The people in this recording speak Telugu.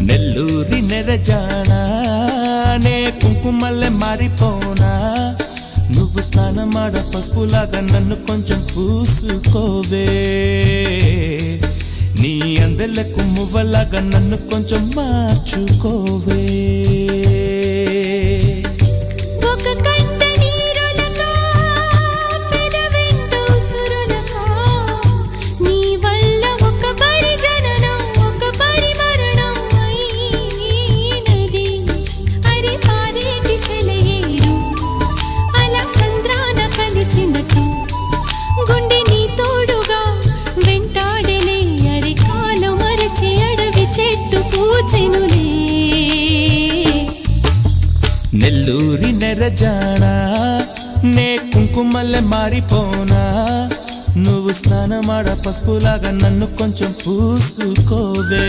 నెల్లూరి నెరజానా నే కుంకుమల్లె మారిపోనా నువ్వు స్నానమాడ పసుపులాగా నన్ను కొంచెం పూసుకోవే నీ అందెలకు మువ్వలాగా నన్ను కొంచెం మార్చుకోవే నెల్లూరి నెరజానా నే కుంకుమల్లె మారిపోనా నువ్వు స్నానమాడ పసుపులాగా నన్ను కొంచెం పూసుకోవే